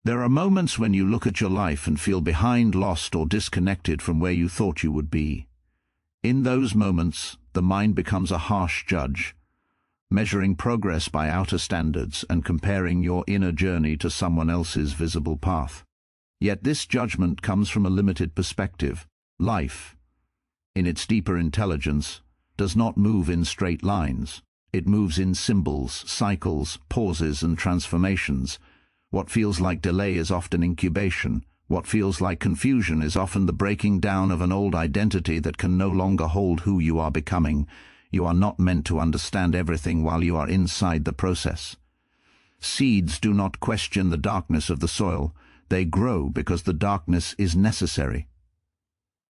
There are moments when you look at your life and feel behind, lost, or disconnected from where you thought you would be. In those moments, the mind becomes a harsh judge, measuring progress by outer standards and comparing your inner journey to someone else's visible path. Yet this judgment comes from a limited perspective. Life, in its deeper intelligence, does not move in straight lines. It moves in symbols, cycles, pauses, and transformations. What feels like delay is often incubation. What feels like confusion is often the breaking down of an old identity that can no longer hold who you are becoming. You are not meant to understand everything while you are inside the process. Seeds do not question the darkness of the soil. They grow because the darkness is necessary.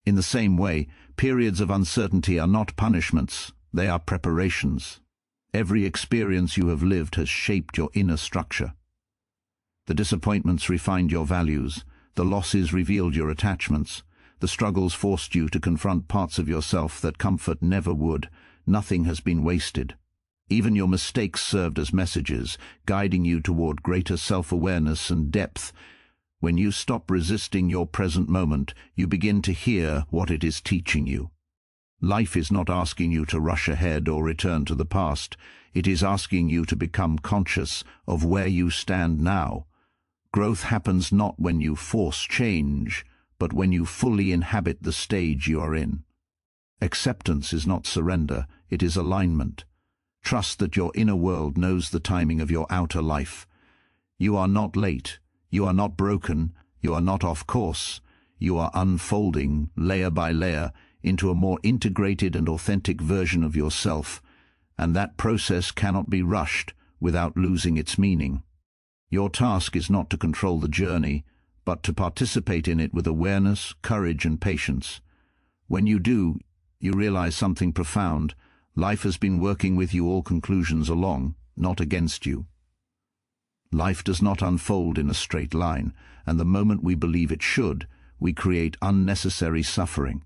In the same way, periods of uncertainty are not punishments, they are preparations. Every experience you have lived has shaped your inner structure. The disappointments refined your values, the losses revealed your attachments, the struggles forced you to confront parts of yourself that comfort never would. Nothing has been wasted. Even your mistakes served as messages, guiding you toward greater self-awareness and depth. When you stop resisting your present moment, you begin to hear what it is teaching you. Life is not asking you to rush ahead or return to the past. It is asking you to become conscious of where you stand now. Growth happens not when you force change, but when you fully inhabit the stage you are in. Acceptance is not surrender, it is alignment. Trust that your inner world knows the timing of your outer life. You are not late, you are not broken, you are not off course. You are unfolding, layer by layer, into a more integrated and authentic version of yourself, and that process cannot be rushed without losing its meaning. Your task is not to control the journey, but to participate in it with awareness, courage, and patience. When you do, you realize something profound. Life has been working with you all conclusions along, not against you. Life does not unfold in a straight line, and the moment we believe it should, we create unnecessary suffering.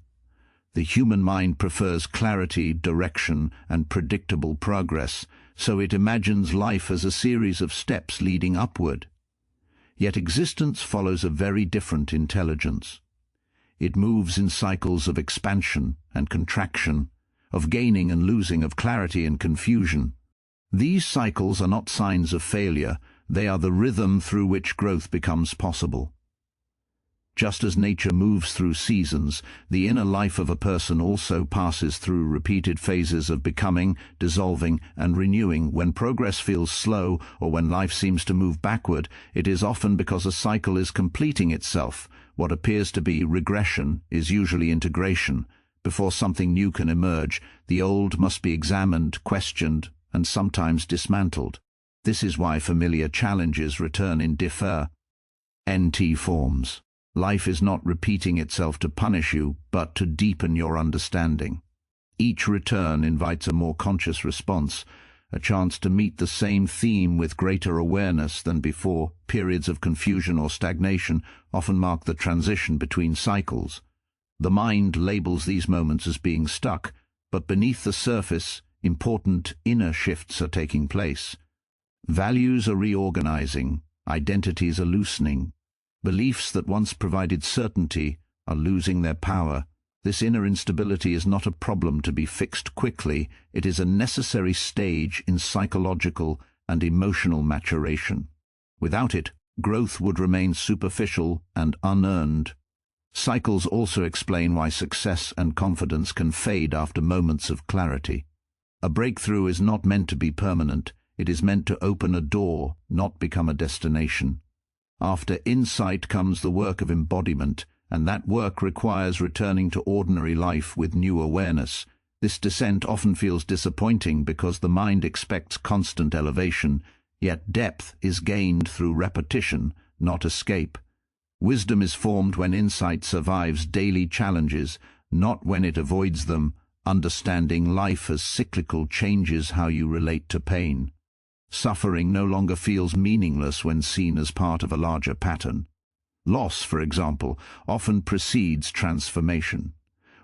The human mind prefers clarity, direction, and predictable progress, so it imagines life as a series of steps leading upward. Yet existence follows a very different intelligence. It moves in cycles of expansion and contraction, of gaining and losing, of clarity and confusion. These cycles are not signs of failure, they are the rhythm through which growth becomes possible. Just as nature moves through seasons, the inner life of a person also passes through repeated phases of becoming, dissolving, and renewing. When progress feels slow, or when life seems to move backward, it is often because a cycle is completing itself. What appears to be regression is usually integration. Before something new can emerge, the old must be examined, questioned, and sometimes dismantled. This is why familiar challenges return in NT forms. Life is not repeating itself to punish you, but to deepen your understanding. Each return invites a more conscious response, a chance to meet the same theme with greater awareness than before. Periods of confusion or stagnation often mark the transition between cycles. The mind labels these moments as being stuck, but beneath the surface, important inner shifts are taking place. Values are reorganizing, identities are loosening. Beliefs that once provided certainty are losing their power. This inner instability is not a problem to be fixed quickly. It is a necessary stage in psychological and emotional maturation. Without it, growth would remain superficial and unearned. Cycles also explain why success and confidence can fade after moments of clarity. A breakthrough is not meant to be permanent. It is meant to open a door, not become a destination. After insight comes the work of embodiment, and that work requires returning to ordinary life with new awareness. This descent often feels disappointing because the mind expects constant elevation, yet depth is gained through repetition, not escape. Wisdom is formed when insight survives daily challenges, not when it avoids them. Understanding life as cyclical changes how you relate to pain. Suffering no longer feels meaningless when seen as part of a larger pattern. Loss, for example, often precedes transformation.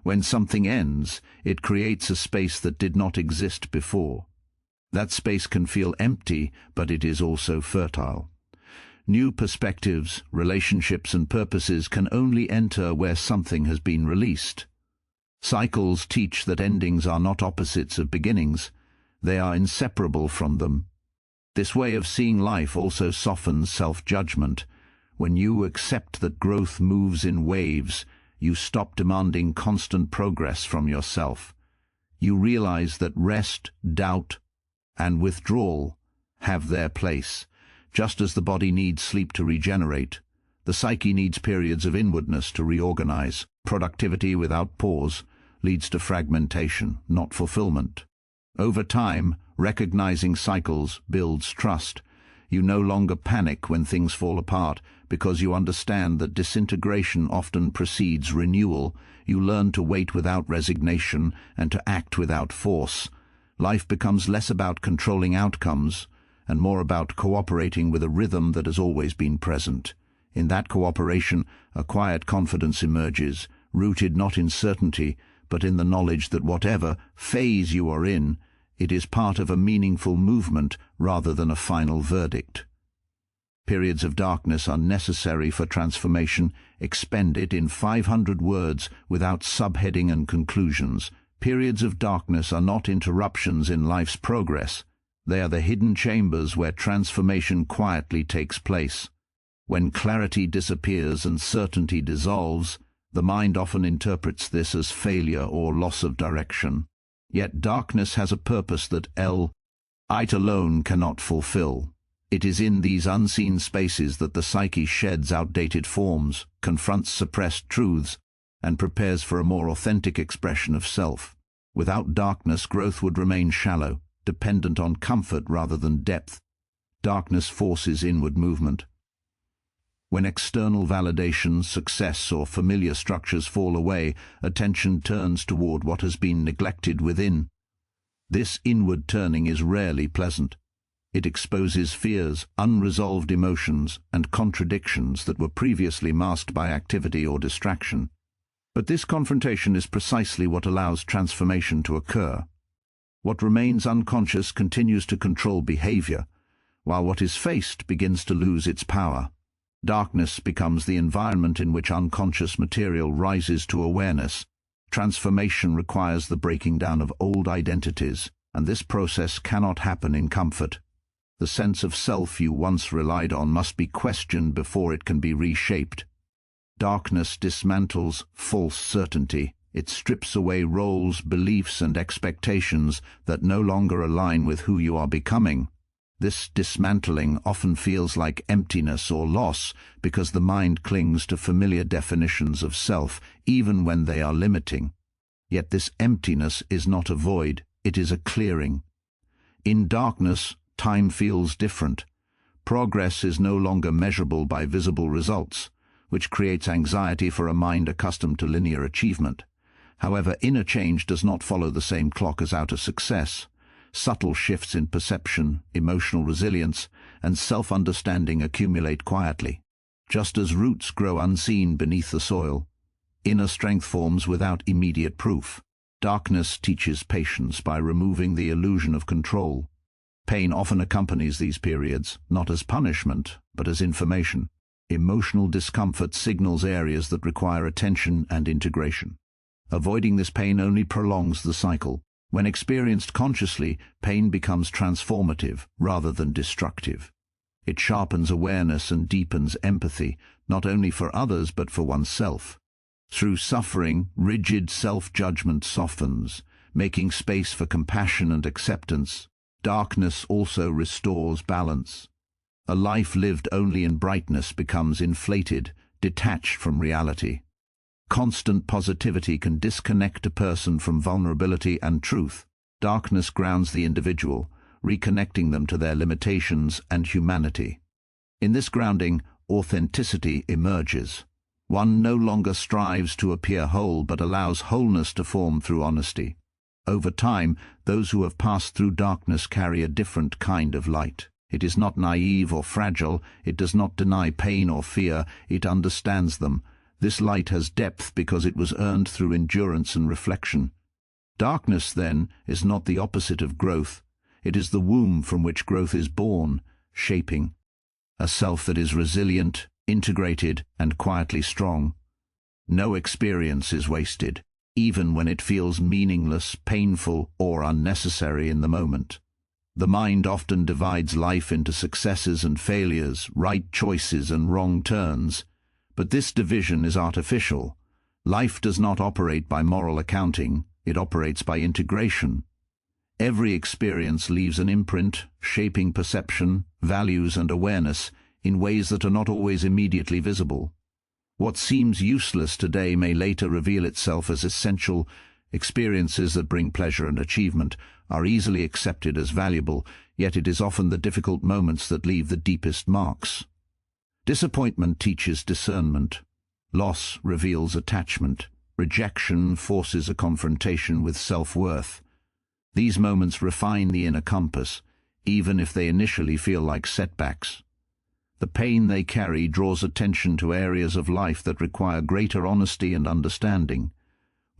When something ends, it creates a space that did not exist before. That space can feel empty, but it is also fertile. New perspectives, relationships and purposes can only enter where something has been released. Cycles teach that endings are not opposites of beginnings, they are inseparable from them. This way of seeing life also softens self-judgment. When you accept that growth moves in waves, you stop demanding constant progress from yourself. You realize that rest, doubt, and withdrawal have their place. Just as the body needs sleep to regenerate, the psyche needs periods of inwardness to reorganize. Productivity without pause leads to fragmentation, not fulfillment. Over time, recognizing cycles builds trust. You no longer panic when things fall apart because you understand that disintegration often precedes renewal. You learn to wait without resignation and to act without force. Life becomes less about controlling outcomes and more about cooperating with a rhythm that has always been present. In that cooperation, a quiet confidence emerges, rooted not in certainty, but in the knowledge that whatever phase you are in, it is part of a meaningful movement rather than a final verdict. Periods of darkness are necessary for transformation. Expend it in 500 words without subheading and conclusions. Periods of darkness are not interruptions in life's progress. They are the hidden chambers where transformation quietly takes place. When clarity disappears and certainty dissolves, the mind often interprets this as failure or loss of direction. Yet darkness has a purpose that light alone cannot fulfill. It is in these unseen spaces that the psyche sheds outdated forms, confronts suppressed truths, and prepares for a more authentic expression of self. Without darkness, growth would remain shallow, dependent on comfort rather than depth. Darkness forces inward movement. When external validation, success, or familiar structures fall away, attention turns toward what has been neglected within. This inward turning is rarely pleasant. It exposes fears, unresolved emotions, and contradictions that were previously masked by activity or distraction. But this confrontation is precisely what allows transformation to occur. What remains unconscious continues to control behavior, while what is faced begins to lose its power. Darkness becomes the environment in which unconscious material rises to awareness. Transformation requires the breaking down of old identities, and this process cannot happen in comfort. The sense of self you once relied on must be questioned before it can be reshaped. Darkness dismantles false certainty. It strips away roles, beliefs, and expectations that no longer align with who you are becoming. This dismantling often feels like emptiness or loss because the mind clings to familiar definitions of self, even when they are limiting. Yet this emptiness is not a void, it is a clearing. In darkness, time feels different. Progress is no longer measurable by visible results, which creates anxiety for a mind accustomed to linear achievement. However, inner change does not follow the same clock as outer success. Subtle shifts in perception, emotional resilience, and self-understanding accumulate quietly. Just as roots grow unseen beneath the soil, inner strength forms without immediate proof. Darkness teaches patience by removing the illusion of control. Pain often accompanies these periods, not as punishment, but as information. Emotional discomfort signals areas that require attention and integration. Avoiding this pain only prolongs the cycle. When experienced consciously, pain becomes transformative rather than destructive. It sharpens awareness and deepens empathy, not only for others but for oneself. Through suffering, rigid self-judgment softens, making space for compassion and acceptance. Darkness also restores balance. A life lived only in brightness becomes inflated, detached from reality. Constant positivity can disconnect a person from vulnerability and truth. Darkness grounds the individual, reconnecting them to their limitations and humanity. In this grounding, authenticity emerges. One no longer strives to appear whole but allows wholeness to form through honesty. Over time, those who have passed through darkness carry a different kind of light. It is not naive or fragile, it does not deny pain or fear, it understands them. This light has depth because it was earned through endurance and reflection. Darkness, then, is not the opposite of growth. It is the womb from which growth is born, shaping. a self that is resilient, integrated, and quietly strong. No experience is wasted, even when it feels meaningless, painful, or unnecessary in the moment. The mind often divides life into successes and failures, right choices and wrong turns, but this division is artificial. Life does not operate by moral accounting, it operates by integration. Every experience leaves an imprint, shaping perception, values, and awareness in ways that are not always immediately visible. What seems useless today may later reveal itself as essential. Experiences that bring pleasure and achievement are easily accepted as valuable, yet it is often the difficult moments that leave the deepest marks. Disappointment teaches discernment. Loss reveals attachment. Rejection forces a confrontation with self-worth. These moments refine the inner compass, even if they initially feel like setbacks. The pain they carry draws attention to areas of life that require greater honesty and understanding.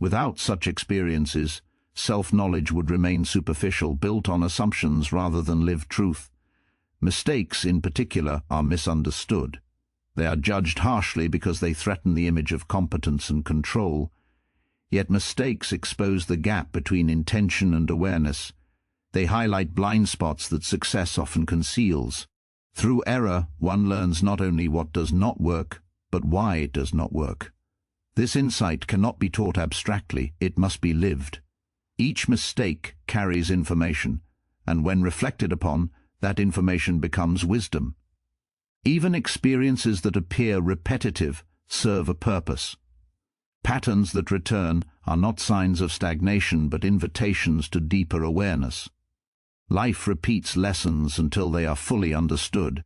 Without such experiences, self-knowledge would remain superficial, built on assumptions rather than lived truth. Mistakes, in particular, are misunderstood. They are judged harshly because they threaten the image of competence and control. Yet mistakes expose the gap between intention and awareness. They highlight blind spots that success often conceals. Through error, one learns not only what does not work, but why it does not work. This insight cannot be taught abstractly, it must be lived. Each mistake carries information, and when reflected upon, that information becomes wisdom. Even experiences that appear repetitive serve a purpose. Patterns that return are not signs of stagnation but invitations to deeper awareness. Life repeats lessons until they are fully understood.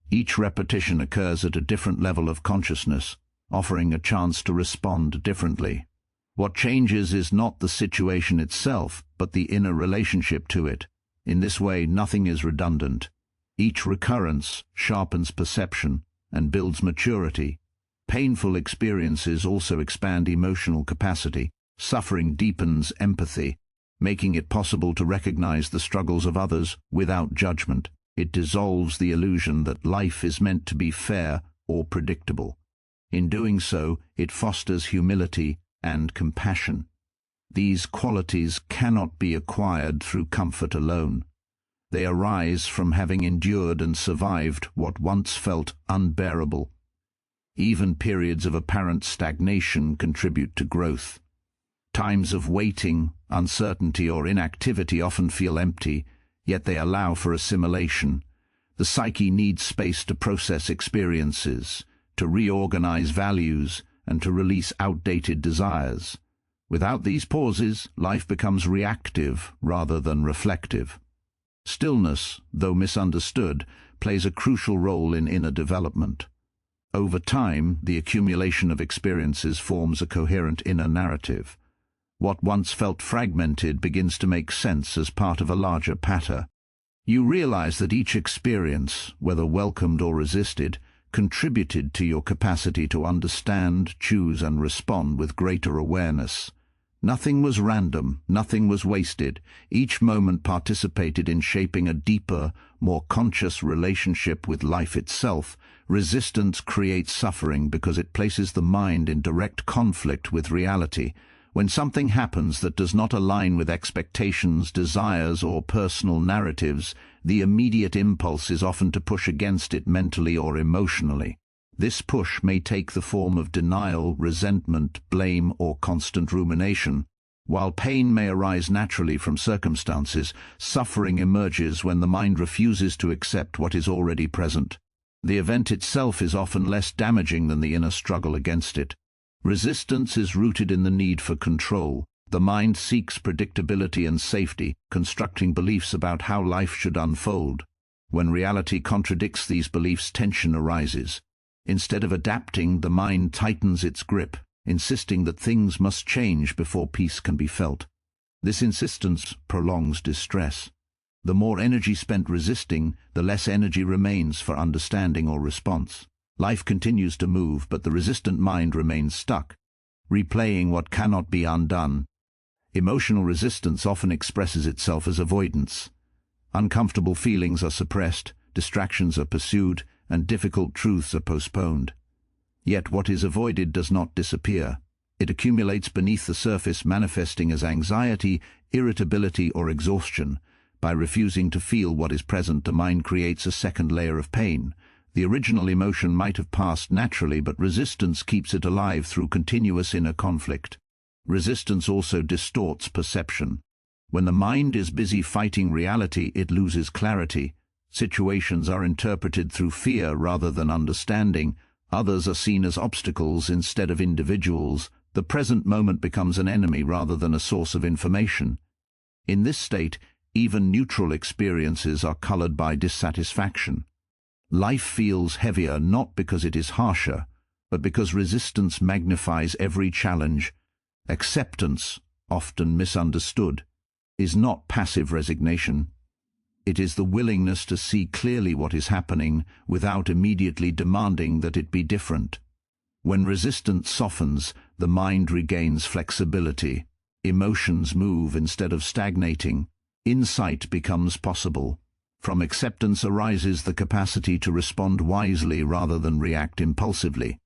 Each repetition occurs at a different level of consciousness, offering a chance to respond differently. What changes is not the situation itself, but the inner relationship to it. In this way, nothing is redundant. Each recurrence sharpens perception and builds maturity. Painful experiences also expand emotional capacity. Suffering deepens empathy, making it possible to recognize the struggles of others without judgment. It dissolves the illusion that life is meant to be fair or predictable. In doing so, it fosters humility and compassion. These qualities cannot be acquired through comfort alone. They arise from having endured and survived what once felt unbearable. Even periods of apparent stagnation contribute to growth. Times of waiting, uncertainty, or inactivity often feel empty, yet they allow for assimilation. The psyche needs space to process experiences, to reorganize values, and to release outdated desires. Without these pauses, life becomes reactive rather than reflective. Stillness, though misunderstood, plays a crucial role in inner development. Over time, the accumulation of experiences forms a coherent inner narrative. What once felt fragmented begins to make sense as part of a larger pattern. You realize that each experience, whether welcomed or resisted, contributed to your capacity to understand, choose, and respond with greater awareness. Nothing was random, nothing was wasted. Each moment participated in shaping a deeper, more conscious relationship with life itself. Resistance creates suffering because it places the mind in direct conflict with reality. When something happens that does not align with expectations, desires, or personal narratives, the immediate impulse is often to push against it mentally or emotionally. This push may take the form of denial, resentment, blame, or constant rumination. While pain may arise naturally from circumstances, suffering emerges when the mind refuses to accept what is already present. The event itself is often less damaging than the inner struggle against it. Resistance is rooted in the need for control. The mind seeks predictability and safety, constructing beliefs about how life should unfold. When reality contradicts these beliefs, tension arises. Instead of adapting, the mind tightens its grip, insisting that things must change before peace can be felt. This insistence prolongs distress. The more energy spent resisting, the less energy remains for understanding or response. Life continues to move, but the resistant mind remains stuck, replaying what cannot be undone. Emotional resistance often expresses itself as avoidance. Uncomfortable feelings are suppressed, distractions are pursued, and difficult truths are postponed. Yet what is avoided does not disappear. It accumulates beneath the surface, manifesting as anxiety, irritability, or exhaustion. By refusing to feel what is present, the mind creates a second layer of pain. The original emotion might have passed naturally, but resistance keeps it alive through continuous inner conflict. Resistance also distorts perception. When the mind is busy fighting reality, it loses clarity. Situations are interpreted through fear rather than understanding. Others are seen as obstacles instead of individuals. The present moment becomes an enemy rather than a source of information. In this state, even neutral experiences are colored by dissatisfaction. Life feels heavier not because it is harsher, but because resistance magnifies every challenge. Acceptance, often misunderstood, is not passive resignation. It is the willingness to see clearly what is happening without immediately demanding that it be different. When resistance softens, the mind regains flexibility. Emotions move instead of stagnating. Insight becomes possible. From acceptance arises the capacity to respond wisely rather than react impulsively.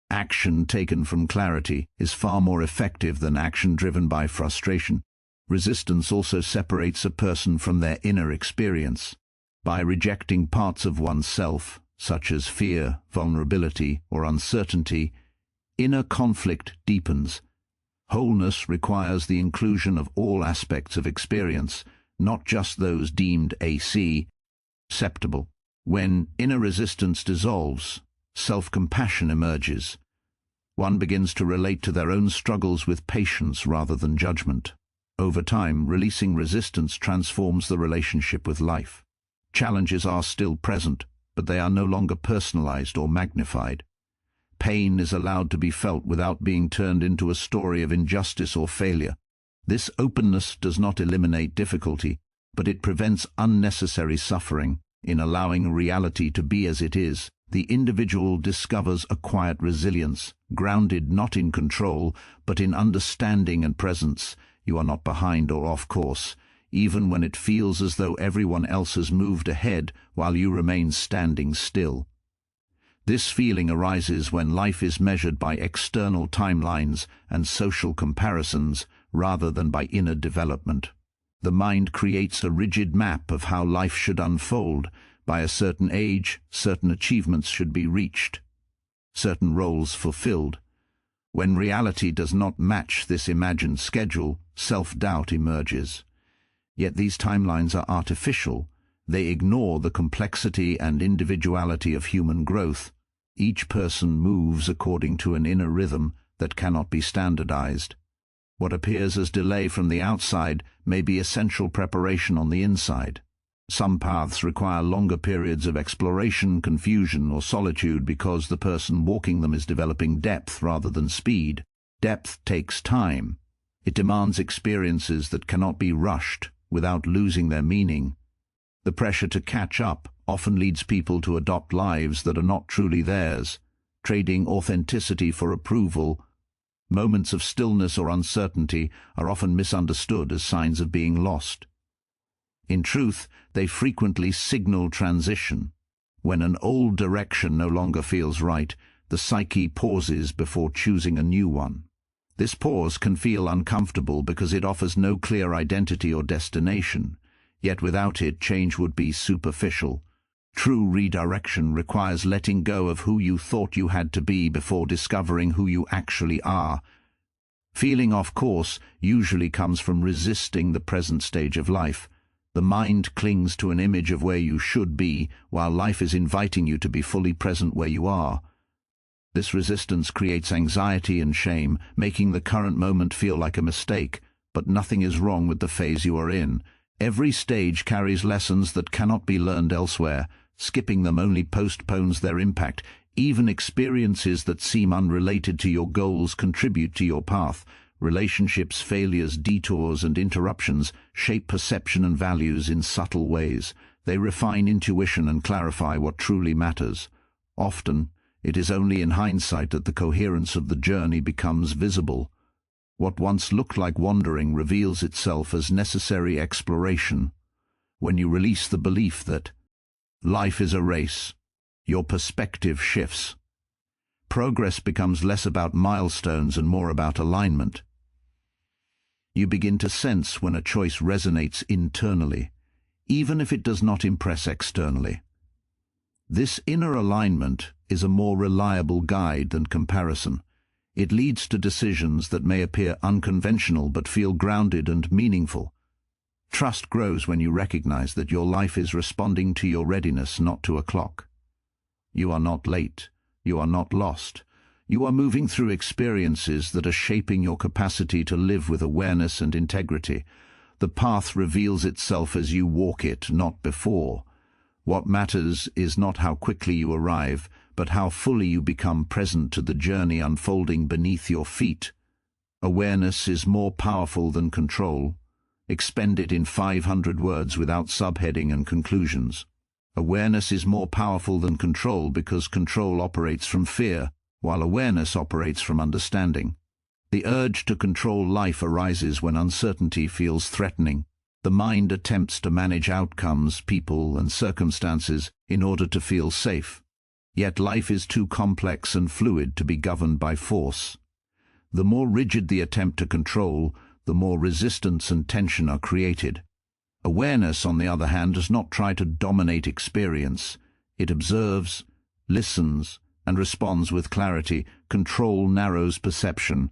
Action taken from clarity is far more effective than action driven by frustration. Resistance also separates a person from their inner experience. By rejecting parts of oneself, such as fear, vulnerability, or uncertainty, inner conflict deepens. Wholeness requires the inclusion of all aspects of experience, not just those deemed acceptable. When inner resistance dissolves, self-compassion emerges. One begins to relate to their own struggles with patience rather than judgment. Over time, releasing resistance transforms the relationship with life. Challenges are still present, but they are no longer personalized or magnified. Pain is allowed to be felt without being turned into a story of injustice or failure. This openness does not eliminate difficulty, but it prevents unnecessary suffering. In allowing reality to be as it is, the individual discovers a quiet resilience, grounded not in control, but in understanding and presence. You are not behind or off course, even when it feels as though everyone else has moved ahead while you remain standing still. This feeling arises when life is measured by external timelines and social comparisons rather than by inner development. The mind creates a rigid map of how life should unfold. By a certain age, certain achievements should be reached, certain roles fulfilled. When reality does not match this imagined schedule, self-doubt emerges. Yet these timelines are artificial. They ignore the complexity and individuality of human growth. Each person moves according to an inner rhythm that cannot be standardized. What appears as delay from the outside may be essential preparation on the inside. Some paths require longer periods of exploration, confusion, or solitude because the person walking them is developing depth rather than speed. Depth takes time. It demands experiences that cannot be rushed without losing their meaning. The pressure to catch up often leads people to adopt lives that are not truly theirs, trading authenticity for approval. Moments of stillness or uncertainty are often misunderstood as signs of being lost. In truth, they frequently signal transition. When an old direction no longer feels right, the psyche pauses before choosing a new one. This pause can feel uncomfortable because it offers no clear identity or destination, yet without it, change would be superficial. True redirection requires letting go of who you thought you had to be before discovering who you actually are. Feeling off course usually comes from resisting the present stage of life. The mind clings to an image of where you should be, while life is inviting you to be fully present where you are. This resistance creates anxiety and shame, making the current moment feel like a mistake, but nothing is wrong with the phase you are in. Every stage carries lessons that cannot be learned elsewhere. Skipping them only postpones their impact. Even experiences that seem unrelated to your goals contribute to your path. Relationships, failures, detours, and interruptions shape perception and values in subtle ways. They refine intuition and clarify what truly matters. Often, it is only in hindsight that the coherence of the journey becomes visible. What once looked like wandering reveals itself as necessary exploration. When you release the belief that life is a race. Your perspective shifts. Progress becomes less about milestones and more about alignment. You begin to sense when a choice resonates internally, even if it does not impress externally. This inner alignment is a more reliable guide than comparison. It leads to decisions that may appear unconventional but feel grounded and meaningful. Trust grows when you recognize that your life is responding to your readiness, not to a clock. You are not late. You are not lost. You are moving through experiences that are shaping your capacity to live with awareness and integrity. The path reveals itself as you walk it, not before. What matters is not how quickly you arrive, but how fully you become present to the journey unfolding beneath your feet. Awareness is more powerful than control. Expend it in 500 words without subheading and conclusions. Awareness is more powerful than control because control operates from fear, while awareness operates from understanding. The urge to control life arises when uncertainty feels threatening. The mind attempts to manage outcomes, people, and circumstances in order to feel safe. Yet life is too complex and fluid to be governed by force. The more rigid the attempt to control, the more resistance and tension are created. Awareness, on the other hand, does not try to dominate experience. It observes, listens, and responds with clarity. Control narrows perception.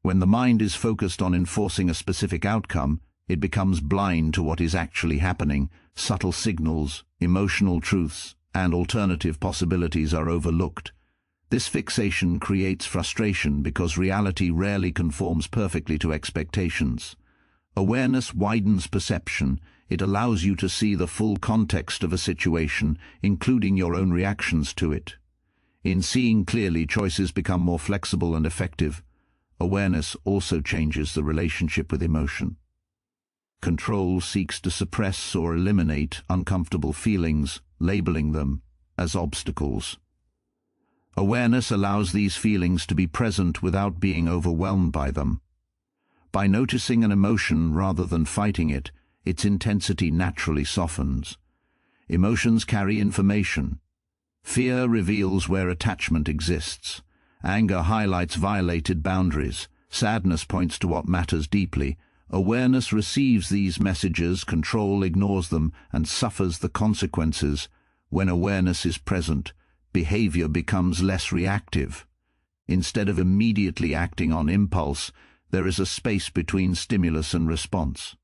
When the mind is focused on enforcing a specific outcome, it becomes blind to what is actually happening. Subtle signals, emotional truths, and alternative possibilities are overlooked. This fixation creates frustration because reality rarely conforms perfectly to expectations. Awareness widens perception. It allows you to see the full context of a situation, including your own reactions to it. In seeing clearly, choices become more flexible and effective. Awareness also changes the relationship with emotion. Control seeks to suppress or eliminate uncomfortable feelings, labeling them as obstacles. Awareness allows these feelings to be present without being overwhelmed by them. By noticing an emotion rather than fighting it, its intensity naturally softens. Emotions carry information. Fear reveals where attachment exists. Anger highlights violated boundaries. Sadness points to what matters deeply. Awareness receives these messages, control ignores them, and suffers the consequences. When awareness is present, behavior becomes less reactive. Instead of immediately acting on impulse, there is a space between stimulus and response.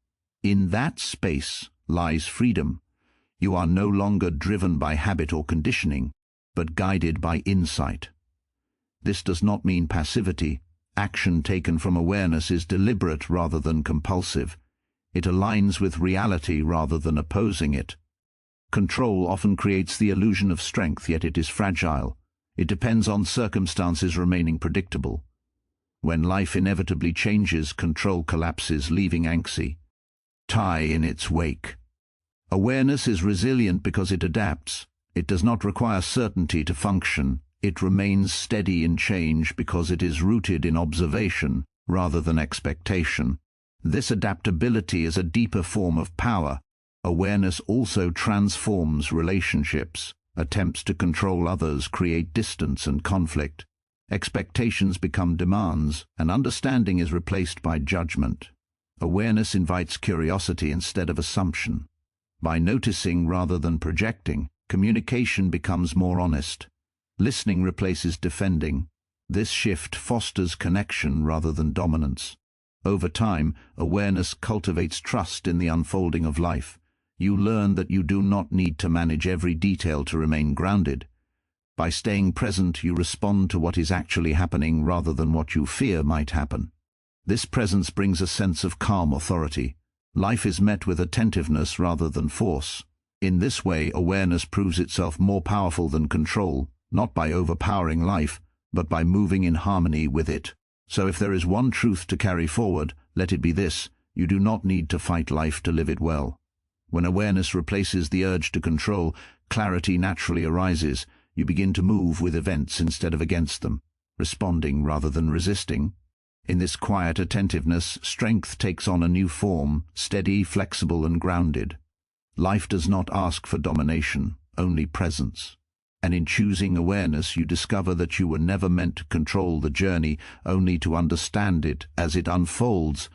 In that space lies freedom. You are no longer driven by habit or conditioning, but guided by insight. This does not mean passivity. Action taken from awareness is deliberate rather than compulsive. It aligns with reality rather than opposing it. Control often creates the illusion of strength, yet it is fragile. It depends on circumstances remaining predictable. When life inevitably changes, control collapses, leaving anxiety in its wake. Awareness is resilient because it adapts. It does not require certainty to function. It remains steady in change because it is rooted in observation rather than expectation. This adaptability is a deeper form of power. Awareness also transforms relationships. Attempts to control others create distance and conflict. Expectations become demands, and understanding is replaced by judgment. Awareness invites curiosity instead of assumption. By noticing rather than projecting, communication becomes more honest. Listening replaces defending. This shift fosters connection rather than dominance. Over time, awareness cultivates trust in the unfolding of life. You learn that you do not need to manage every detail to remain grounded. By staying present, you respond to what is actually happening rather than what you fear might happen. This presence brings a sense of calm authority. Life is met with attentiveness rather than force. In this way, awareness proves itself more powerful than control, not by overpowering life, but by moving in harmony with it. So if there is one truth to carry forward, let it be this: you do not need to fight life to live it well. When awareness replaces the urge to control, clarity naturally arises. You begin to move with events instead of against them, responding rather than resisting. In this quiet attentiveness, strength takes on a new form, steady, flexible, and grounded. Life does not ask for domination. only presence. And in choosing awareness, you discover that you were never meant to control the journey, only to understand it as it unfolds,